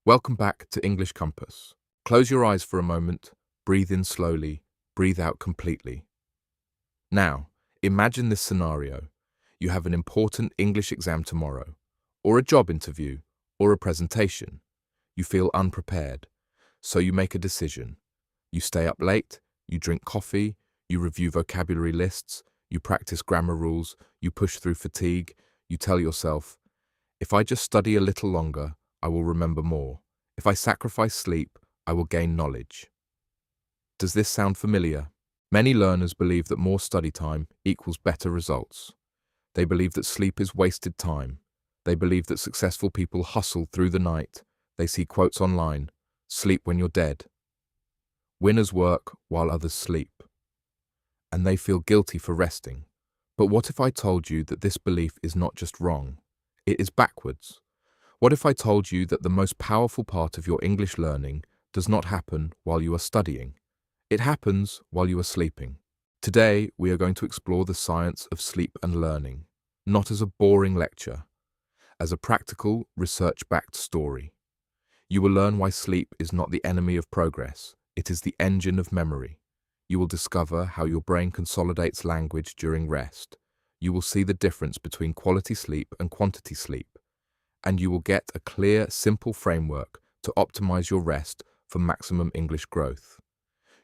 Welcome back to English Compass. Close your eyes for a moment, breathe in slowly, breathe out completely. Now, imagine this scenario. You have an important English exam tomorrow, or a job interview, or a presentation. You feel unprepared, so you make a decision. You stay up late, you drink coffee, you review vocabulary lists, you practice grammar rules, you push through fatigue, you tell yourself, if I just study a little longer, I will remember more. If I sacrifice sleep, I will gain knowledge. Does this sound familiar? Many learners believe that more study time equals better results. They believe that sleep is wasted time. They believe that successful people hustle through the night. They see quotes online, sleep when you're dead. Winners work while others sleep. And they feel guilty for resting. But what if I told you that this belief is not just wrong? It is backwards. What if I told you that the most powerful part of your English learning does not happen while you are studying? It happens while you are sleeping. Today, we are going to explore the science of sleep and learning, not as a boring lecture, as a practical, research-backed story. You will learn why sleep is not the enemy of progress, it is the engine of memory. You will discover how your brain consolidates language during rest. You will see the difference between quality sleep and quantity sleep. And you will get a clear, simple framework to optimize your rest for maximum English growth.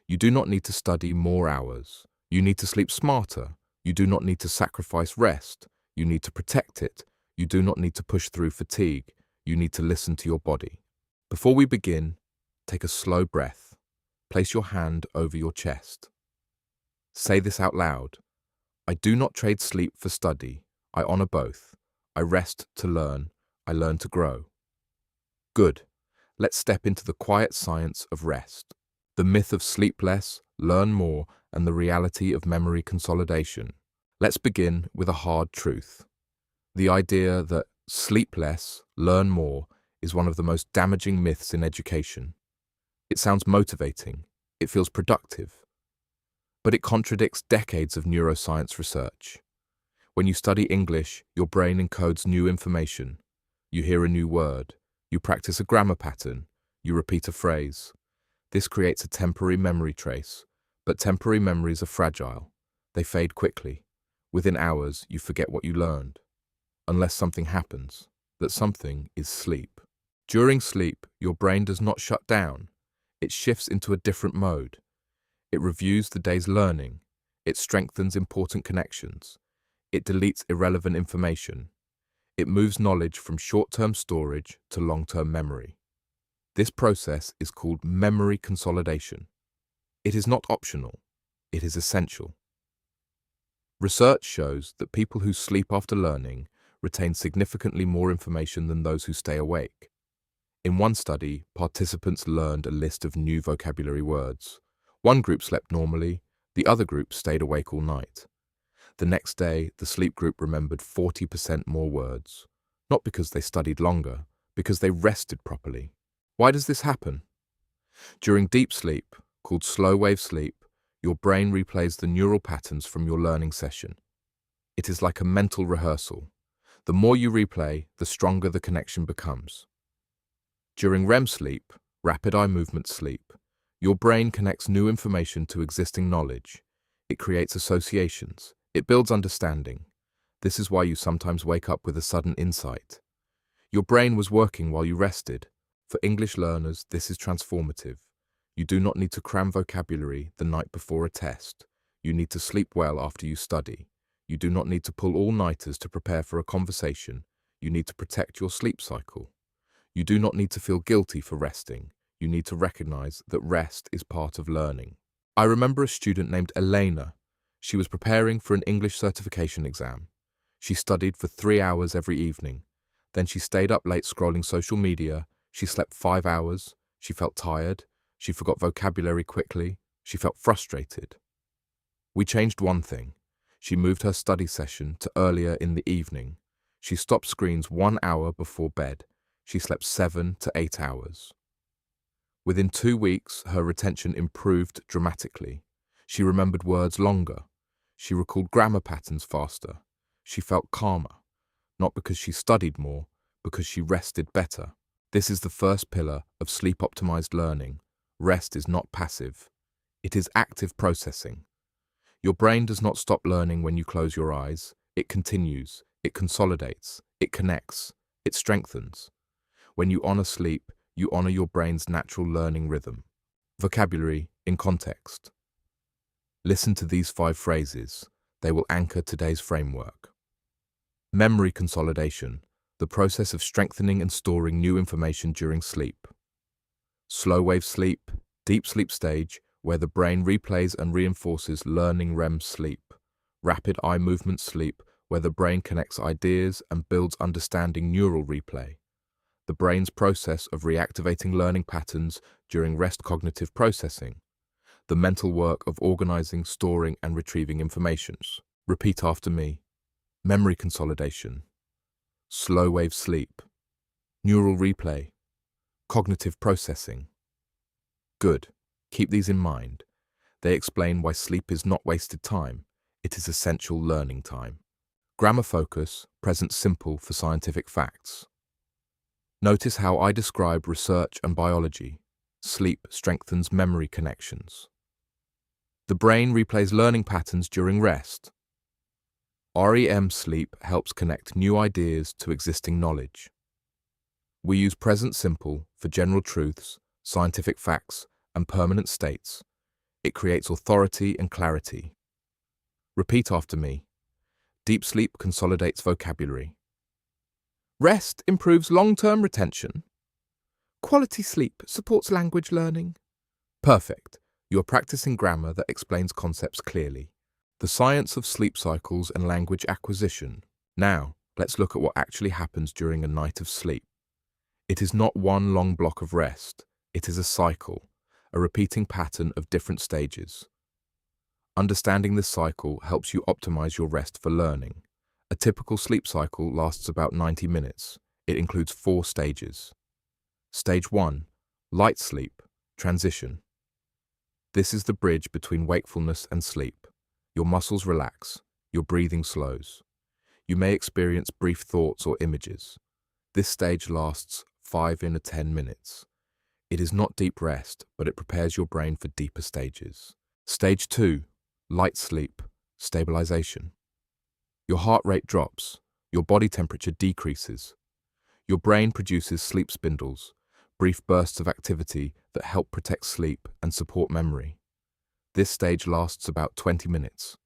You do not need to study more hours. You need to sleep smarter. You do not need to sacrifice rest. You need to protect it. You do not need to push through fatigue. You need to listen to your body. Before we begin, take a slow breath. Place your hand over your chest. Say this out loud. I do not trade sleep for study. I honor both. I rest to learn. I learn to grow. Good. Let's step into the quiet science of rest. The myth of sleep less, learn more, and the reality of memory consolidation. Let's begin with a hard truth. The idea that sleep less, learn more is one of the most damaging myths in education. It sounds motivating. It feels productive. But it contradicts decades of neuroscience research. When you study English, your brain encodes new information. You hear a new word. You practice a grammar pattern. You repeat a phrase. This creates a temporary memory trace, but temporary memories are fragile. They fade quickly. Within hours, you forget what you learned. Unless something happens, that something is sleep. During sleep, your brain does not shut down. It shifts into a different mode. It reviews the day's learning. It strengthens important connections. It deletes irrelevant information. It moves knowledge from short-term storage to long-term memory. This process is called memory consolidation. It is not optional. It is essential. Research shows that people who sleep after learning retain significantly more information than those who stay awake. In one study, participants learned a list of new vocabulary words. One group slept normally, the other group stayed awake all night. The next day, the sleep group remembered 40% more words. Not because they studied longer, because they rested properly. Why does this happen? During deep sleep, called slow-wave sleep, your brain replays the neural patterns from your learning session. It is like a mental rehearsal. The more you replay, the stronger the connection becomes. During REM sleep, rapid eye movement sleep, your brain connects new information to existing knowledge. It creates associations. It builds understanding. This is why you sometimes wake up with a sudden insight. Your brain was working while you rested. For English learners, this is transformative. You do not need to cram vocabulary the night before a test. You need to sleep well after you study. You do not need to pull all-nighters to prepare for a conversation. You need to protect your sleep cycle. You do not need to feel guilty for resting. You need to recognize that rest is part of learning. I remember a student named Elena. She was preparing for an English certification exam. She studied for 3 hours every evening. Then she stayed up late scrolling social media. She slept 5 hours. She felt tired. She forgot vocabulary quickly. She felt frustrated. We changed one thing. She moved her study session to earlier in the evening. She stopped screens 1 hour before bed. She slept 7 to 8 hours. Within 2 weeks, her retention improved dramatically. She remembered words longer. She recalled grammar patterns faster. She felt calmer, not because she studied more, because she rested better. This is the first pillar of sleep-optimized learning. Rest is not passive. It is active processing. Your brain does not stop learning when you close your eyes. It continues, it consolidates, it connects, it strengthens. When you honor sleep, you honor your brain's natural learning rhythm. Vocabulary in context. Listen to these 5 phrases. They will anchor today's framework. Memory consolidation, the process of strengthening and storing new information during sleep. Slow wave sleep, deep sleep stage, where the brain replays and reinforces learning REM sleep. Rapid eye movement sleep, where the brain connects ideas and builds understanding neural replay. The brain's process of reactivating learning patterns during rest cognitive processing. The mental work of organizing, storing, and retrieving information. Repeat after me. Memory consolidation. Slow wave sleep. Neural replay. Cognitive processing. Good. Keep these in mind. They explain why sleep is not wasted time. It is essential learning time. Grammar focus, present simple for scientific facts. Notice how I describe research and biology. Sleep strengthens memory connections. The brain replays learning patterns during rest. REM sleep helps connect new ideas to existing knowledge. We use present simple for general truths, scientific facts, and permanent states. It creates authority and clarity. Repeat after me. Deep sleep consolidates vocabulary. Rest improves long-term retention. Quality sleep supports language learning. Perfect. You're practicing grammar that explains concepts clearly. The science of sleep cycles and language acquisition. Now, let's look at what actually happens during a night of sleep. It is not one long block of rest. It is a cycle, a repeating pattern of different stages. Understanding this cycle helps you optimize your rest for learning. A typical sleep cycle lasts about 90 minutes. It includes 4 stages. Stage 1, light sleep, transition. This is the bridge between wakefulness and sleep. Your muscles relax, your breathing slows. You may experience brief thoughts or images. This stage lasts 5 to 10 minutes. It is not deep rest, but it prepares your brain for deeper stages. Stage 2, light sleep, stabilization. Your heart rate drops, your body temperature decreases. Your brain produces sleep spindles, brief bursts of activity that help protect sleep and support memory. This stage lasts about 20 minutes.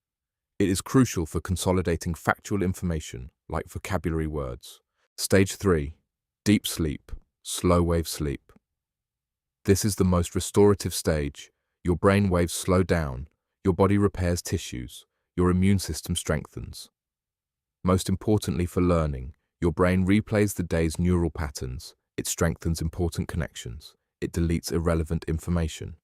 It is crucial for consolidating factual information like vocabulary words. Stage 3, deep sleep, slow wave sleep. This is the most restorative stage. Your brain waves slow down, your body repairs tissues, your immune system strengthens. Most importantly for learning, your brain replays the day's neural patterns. It strengthens important connections. It deletes irrelevant information.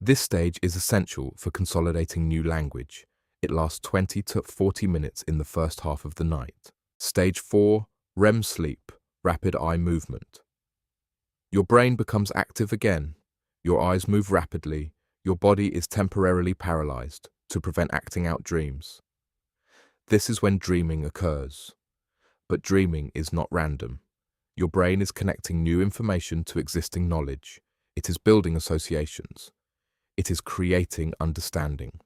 This stage is essential for consolidating new language. It lasts 20 to 40 minutes in the first half of the night. Stage 4, REM sleep, rapid eye movement. Your brain becomes active again. Your eyes move rapidly. Your body is temporarily paralyzed to prevent acting out dreams. This is when dreaming occurs. But dreaming is not random. Your brain is connecting new information to existing knowledge. It is building associations. It is creating understanding.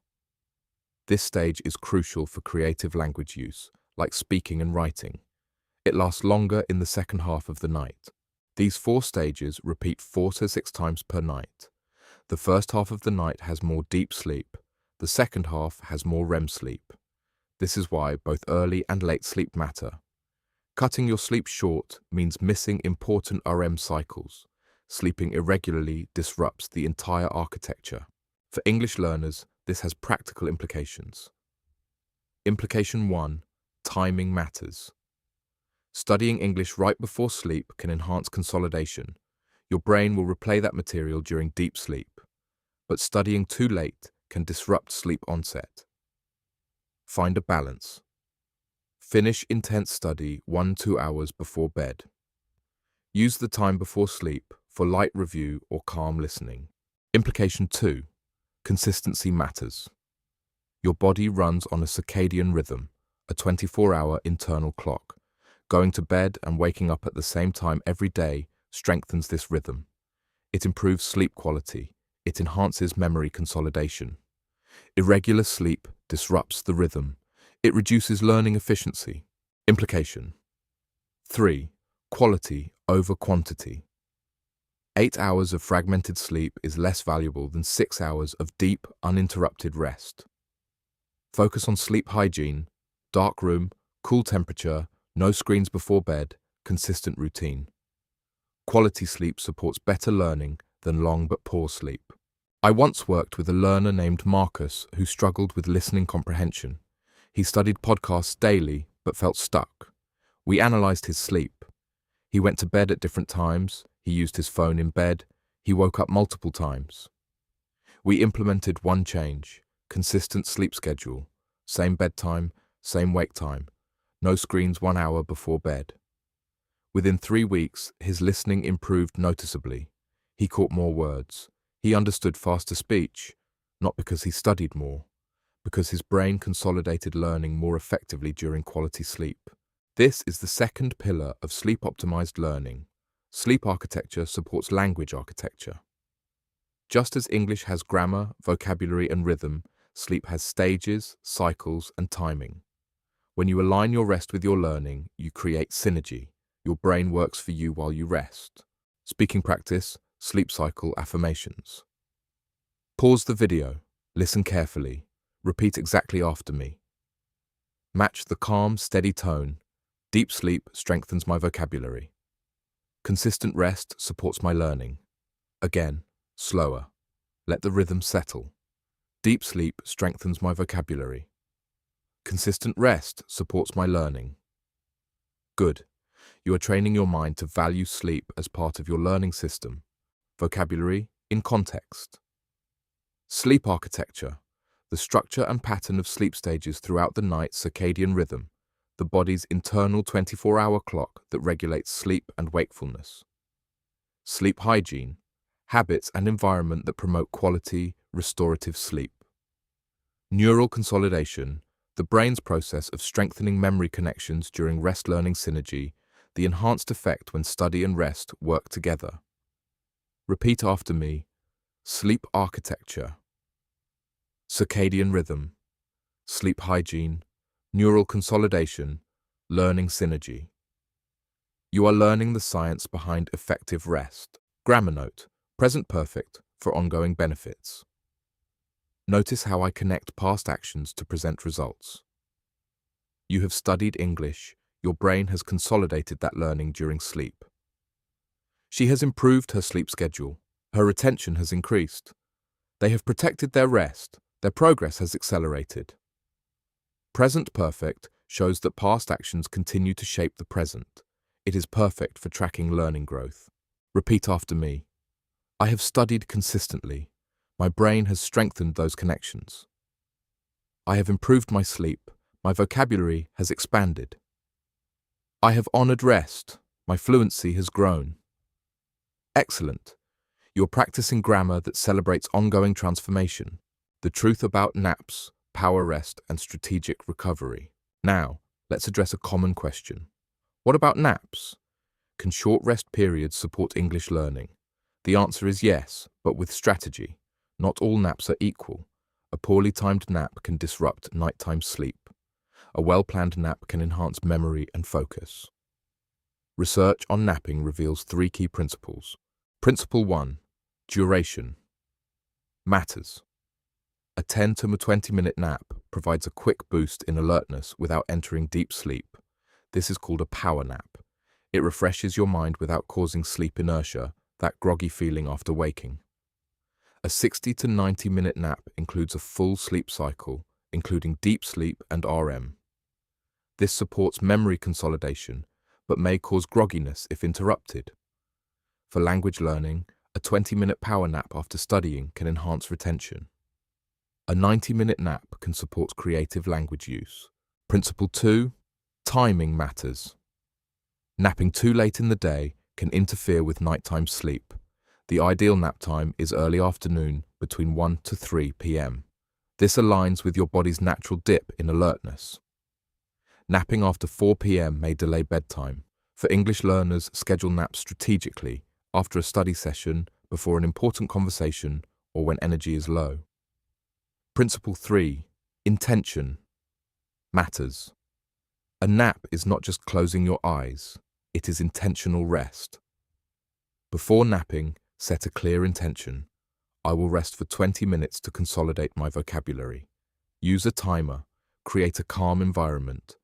This stage is crucial for creative language use, like speaking and writing. It lasts longer in the second half of the night. These 4 stages repeat 4 to 6 times per night. The first half of the night has more deep sleep. The second half has more REM sleep. This is why both early and late sleep matter. Cutting your sleep short means missing important REM cycles. Sleeping irregularly disrupts the entire architecture. For English learners, this has practical implications. Implication 1. Timing matters. Studying English right before sleep can enhance consolidation. Your brain will replay that material during deep sleep. But studying too late can disrupt sleep onset. Find a balance. Finish intense study 1-2 hours before bed. Use the time before sleep for light review or calm listening. Implication 2. Consistency matters. Your body runs on a circadian rhythm, a 24-hour internal clock. Going to bed and waking up at the same time every day strengthens this rhythm. It improves sleep quality. It enhances memory consolidation. Irregular sleep disrupts the rhythm. It reduces learning efficiency. Implication. 3. Quality over quantity. 8 hours of fragmented sleep is less valuable than 6 hours of deep, uninterrupted rest. Focus on sleep hygiene, dark room, cool temperature, no screens before bed, consistent routine. Quality sleep supports better learning than long but poor sleep. I once worked with a learner named Marcus who struggled with listening comprehension. He studied podcasts daily but felt stuck. We analyzed his sleep. He went to bed at different times. He used his phone in bed. He woke up multiple times. We implemented one change: consistent sleep schedule, same bedtime, same wake time, no screens 1 hour before bed. Within 3 weeks, his listening improved noticeably. He caught more words. He understood faster speech, not because he studied more, because his brain consolidated learning more effectively during quality sleep. This is the second pillar of sleep-optimized learning. Sleep architecture supports language architecture. Just as English has grammar, vocabulary, and rhythm, sleep has stages, cycles, and timing. When you align your rest with your learning, you create synergy. Your brain works for you while you rest. Speaking practice, sleep cycle affirmations. Pause the video. Listen carefully. Repeat exactly after me. Match the calm, steady tone. Deep sleep strengthens my vocabulary. Consistent rest supports my learning. Again, slower. Let the rhythm settle. Deep sleep strengthens my vocabulary. Consistent rest supports my learning. Good. You are training your mind to value sleep as part of your learning system. Vocabulary in context. Sleep architecture. The structure and pattern of sleep stages throughout the night circadian rhythm, the body's internal 24-hour clock that regulates sleep and wakefulness. Sleep hygiene. Habits and environment that promote quality, restorative sleep. Neural consolidation. The brain's process of strengthening memory connections during rest-learning synergy, the enhanced effect when study and rest work together. Repeat after me. Sleep architecture. Circadian rhythm. Sleep hygiene. Neural consolidation. Learning synergy. You are learning the science behind effective rest. Grammar note. Present perfect for ongoing benefits. Notice how I connect past actions to present results. You have studied English. Your brain has consolidated that learning during sleep. She has improved her sleep schedule. Her retention has increased. They have protected their rest. Their progress has accelerated. Present perfect shows that past actions continue to shape the present. It is perfect for tracking learning growth. Repeat after me. I have studied consistently. My brain has strengthened those connections. I have improved my sleep. My vocabulary has expanded. I have honored rest. My fluency has grown. Excellent. You're practicing grammar that celebrates ongoing transformation, the truth about naps, power rest, and strategic recovery. Now, let's address a common question. What about naps? Can short rest periods support English learning? The answer is yes, but with strategy. Not all naps are equal. A poorly timed nap can disrupt nighttime sleep. A well-planned nap can enhance memory and focus. Research on napping reveals 3 key principles. Principle 1. Duration. Matters. A 10 to 20-minute nap provides a quick boost in alertness without entering deep sleep. This is called a power nap. It refreshes your mind without causing sleep inertia, that groggy feeling after waking. A 60 to 90-minute nap includes a full sleep cycle, including deep sleep and REM. This supports memory consolidation, but may cause grogginess if interrupted. For language learning, a 20-minute power nap after studying can enhance retention. A 90-minute nap can support creative language use. Principle 2. Timing matters. Napping too late in the day can interfere with nighttime sleep. The ideal nap time is early afternoon between 1 to 3 p.m. This aligns with your body's natural dip in alertness. Napping after 4 p.m. may delay bedtime. For English learners, schedule naps strategically after a study session, before an important conversation, or when energy is low. Principle 3. Intention matters. A nap is not just closing your eyes, it is intentional rest. Before napping, set a clear intention. I will rest for 20 minutes to consolidate my vocabulary. Use a timer. Create a calm environment.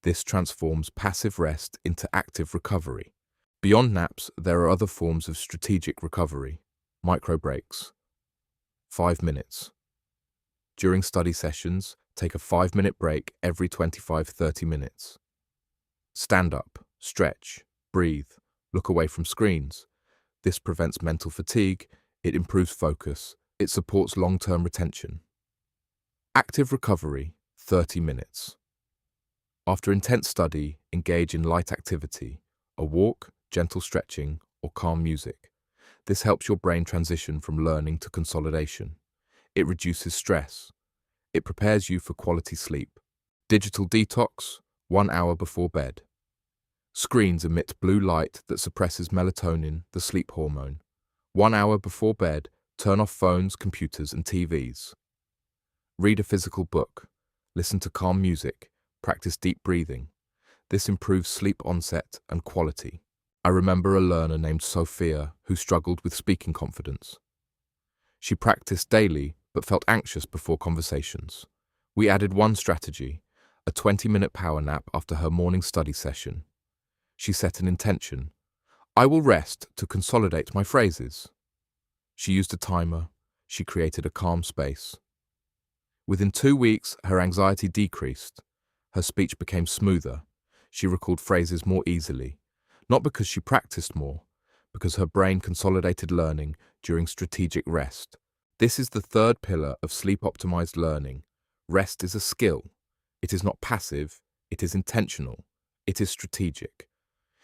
This transforms passive rest into active recovery. Beyond naps, there are other forms of strategic recovery. Micro breaks. 5 minutes. During study sessions, take a 5-minute break every 25-30 minutes. Stand up, stretch, breathe, look away from screens. This prevents mental fatigue, it improves focus, it supports long-term retention. Active recovery, 30 minutes. After intense study, engage in light activity, a walk, gentle stretching, or calm music. This helps your brain transition from learning to consolidation. It reduces stress. It prepares you for quality sleep. Digital detox, 1 hour before bed. Screens emit blue light that suppresses melatonin, the sleep hormone. 1 hour before bed, turn off phones, computers, and TVs. Read a physical book. Listen to calm music. Practice deep breathing. This improves sleep onset and quality. I remember a learner named Sophia who struggled with speaking confidence. She practiced daily but felt anxious before conversations. We added one strategy, a 20-minute power nap after her morning study session. She set an intention. I will rest to consolidate my phrases. She used a timer. She created a calm space. Within 2 weeks, her anxiety decreased. Her speech became smoother. She recalled phrases more easily, not because she practiced more, because her brain consolidated learning during strategic rest. This is the third pillar of sleep-optimized learning. Rest is a skill. It is not passive, it is intentional, it is strategic.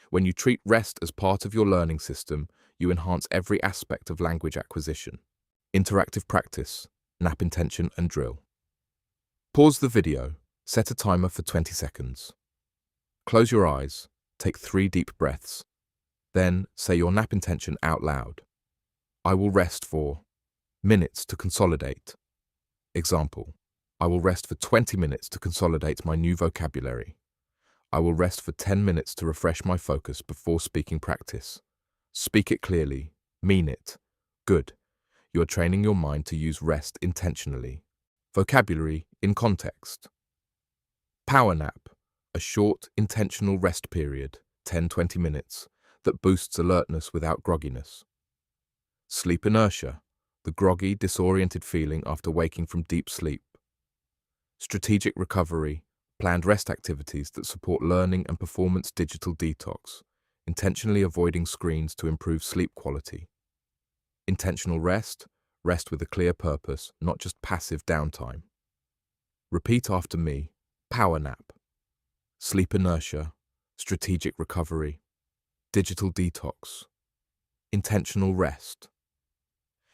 When you treat rest as part of your learning system, you enhance every aspect of language acquisition. Interactive practice, nap intention and drill. Pause the video, set a timer for 20 seconds. Close your eyes, take 3 deep breaths. Then say your nap intention out loud. I will rest for minutes to consolidate. Example, I will rest for 20 minutes to consolidate my new vocabulary. I will rest for 10 minutes to refresh my focus before speaking practice. Speak it clearly, mean it. Good. You are training your mind to use rest intentionally. Vocabulary in context. Power nap, a short, intentional rest period, 10-20 minutes, that boosts alertness without grogginess. Sleep inertia, the groggy, disoriented feeling after waking from deep sleep. Strategic recovery, planned rest activities that support learning and performance. Digital detox, intentionally avoiding screens to improve sleep quality. Intentional rest, rest with a clear purpose, not just passive downtime. Repeat after me. Power nap, sleep inertia, strategic recovery, digital detox, intentional rest.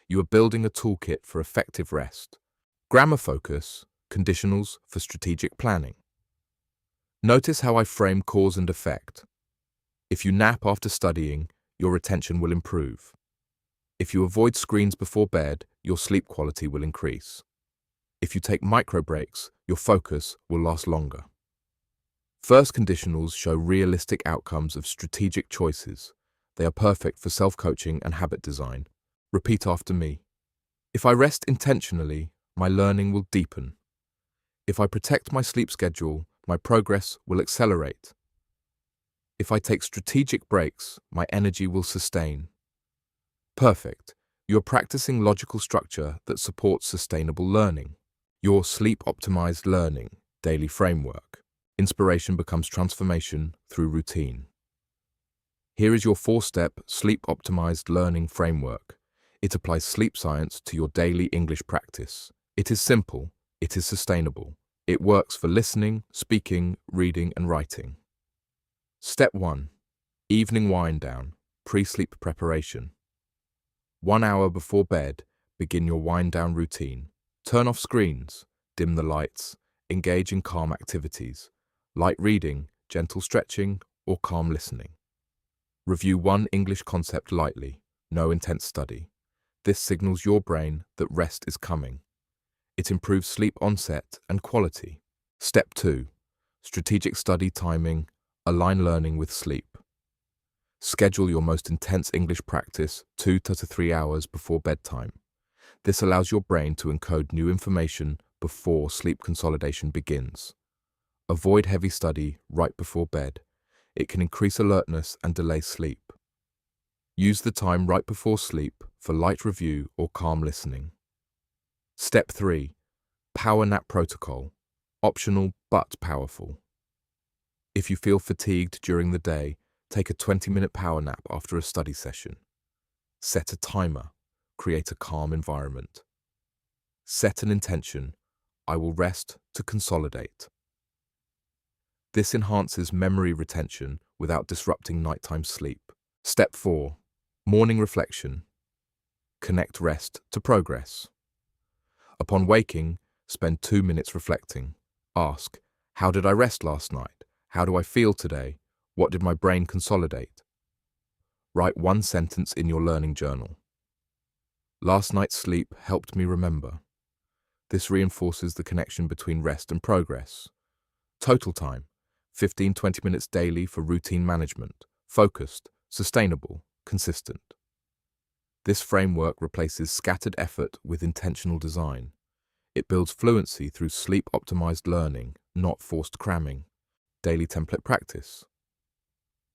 You are building a toolkit for effective rest. Grammar focus, conditionals for strategic planning. Notice how I frame cause and effect. If you nap after studying, your retention will improve. If you avoid screens before bed, your sleep quality will increase. If you take micro breaks, your focus will last longer. First conditionals show realistic outcomes of strategic choices. They are perfect for self-coaching and habit design. Repeat after me. If I rest intentionally, my learning will deepen. If I protect my sleep schedule, my progress will accelerate. If I take strategic breaks, my energy will sustain. Perfect. You're practicing logical structure that supports sustainable learning. Your sleep-optimized learning daily framework. Inspiration becomes transformation through routine. Here is your 4-step sleep-optimized learning framework. It applies sleep science to your daily English practice. It is simple. It is sustainable. It works for listening, speaking, reading, and writing. Step 1. Evening wind down, pre-sleep preparation. 1 hour before bed, begin your wind down routine. Turn off screens, dim the lights, engage in calm activities. light reading, gentle stretching, or calm listening. Review one English concept lightly, no intense study. This signals your brain that rest is coming. It improves sleep onset and quality. Step 2. Strategic study timing. Align learning with sleep. Schedule your most intense English practice 2 to 3 hours before bedtime. This allows your brain to encode new information before sleep consolidation begins. Avoid heavy study right before bed. It can increase alertness and delay sleep. Use the time right before sleep for light review or calm listening. Step 3. Power nap protocol. Optional but powerful. If you feel fatigued during the day, take a 20-minute power nap after a study session. Set a timer. Create a calm environment. Set an intention. I will rest to consolidate. This enhances memory retention without disrupting nighttime sleep. Step 4. Morning reflection. Connect rest to progress. Upon waking, spend 2 minutes reflecting. Ask, how did I rest last night? How do I feel today? What did my brain consolidate? Write one sentence in your learning journal. Last night's sleep helped me remember. This reinforces the connection between rest and progress. Total time, 15-20 minutes daily for routine management, focused, sustainable, consistent. This framework replaces scattered effort with intentional design. It builds fluency through sleep-optimized learning, not forced cramming. Daily template practice.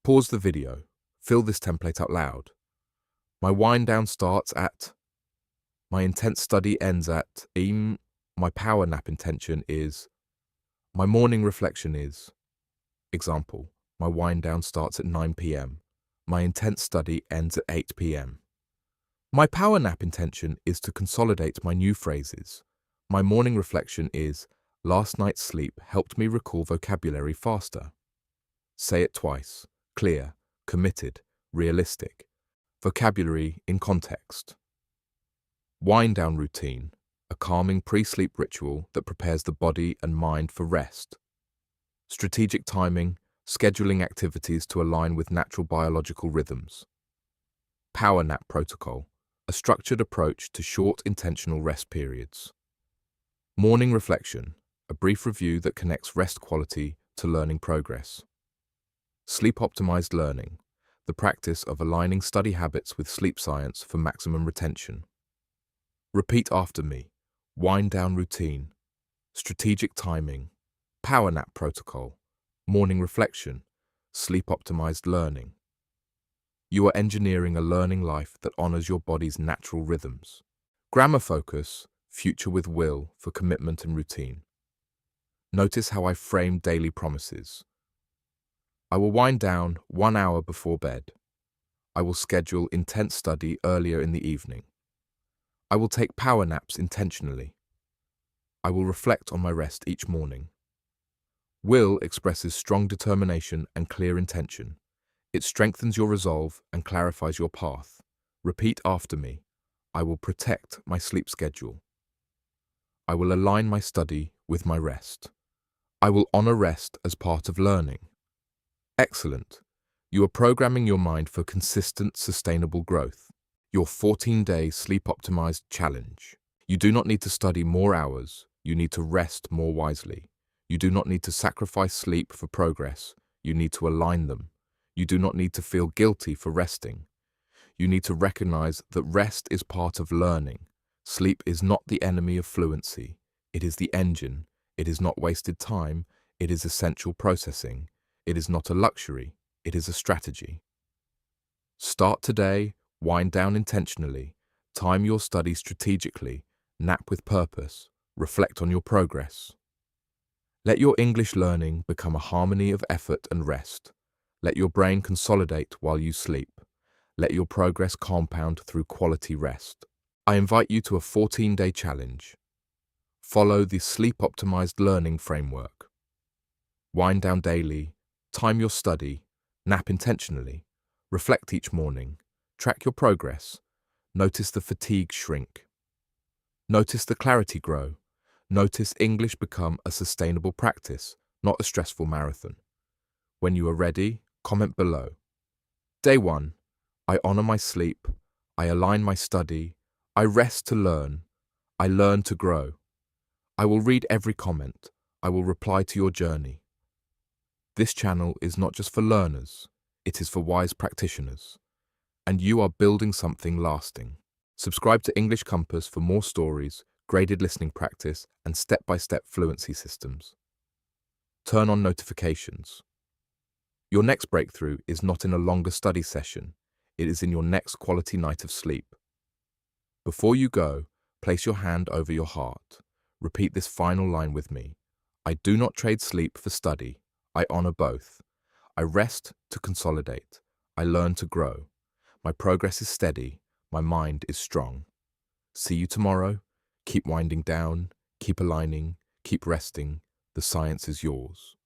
Pause the video. Fill this template out loud. My wind down starts at. My intense study ends at. My power nap intention is. My morning reflection is. Example, my wind down starts at 9 p.m. My intense study ends at 8 p.m. My power nap intention is to consolidate my new phrases. My morning reflection is, last night's sleep helped me recall vocabulary faster. Say it twice. Clear, committed, realistic. Vocabulary in context. Wind down routine, a calming pre-sleep ritual that prepares the body and mind for rest. Strategic timing, scheduling activities to align with natural biological rhythms. Power nap protocol, a structured approach to short intentional rest periods. Morning reflection, a brief review that connects rest quality to learning progress. Sleep-optimized learning, the practice of aligning study habits with sleep science for maximum retention. Repeat after me. Wind down routine, strategic timing, power nap protocol, morning reflection, sleep-optimized learning. You are engineering a learning life that honors your body's natural rhythms. Grammar focus, future with will for commitment and routine. Notice how I frame daily promises. I will wind down 1 hour before bed. I will schedule intense study earlier in the evening. I will take power naps intentionally. I will reflect on my rest each morning. Will expresses strong determination and clear intention. It strengthens your resolve and clarifies your path. Repeat after me. I will protect my sleep schedule. I will align my study with my rest. I will honor rest as part of learning. Excellent. You are programming your mind for consistent, sustainable growth. Your 14-day sleep-optimized challenge. You do not need to study more hours. You need to rest more wisely. You do not need to sacrifice sleep for progress. You need to align them. You do not need to feel guilty for resting. You need to recognize that rest is part of learning. Sleep is not the enemy of fluency. It is the engine. It is not wasted time. It is essential processing. It is not a luxury. It is a strategy. Start today, wind down intentionally, time your study strategically, nap with purpose, reflect on your progress. Let your English learning become a harmony of effort and rest. Let your brain consolidate while you sleep. Let your progress compound through quality rest. I invite you to a 14-day challenge. Follow the sleep-optimized learning framework. Wind down daily, time your study, nap intentionally, reflect each morning, track your progress, notice the fatigue shrink. Notice the clarity grow. Notice English become a sustainable practice, not a stressful marathon. When you are ready, comment below. Day 1. I honor my sleep. I align my study. I rest to learn. I learn to grow. I will read every comment. I will reply to your journey. This channel is not just for learners, it is for wise practitioners. And you are building something lasting. Subscribe to English Compass for more stories, graded listening practice, and step-by-step fluency systems. Turn on notifications. Your next breakthrough is not in a longer study session, it is in your next quality night of sleep. Before you go, place your hand over your heart. Repeat this final line with me. I do not trade sleep for study. I honor both. I rest to consolidate. I learn to grow. My progress is steady. My mind is strong. See you tomorrow. Keep winding down. Keep aligning. Keep resting. The science is yours.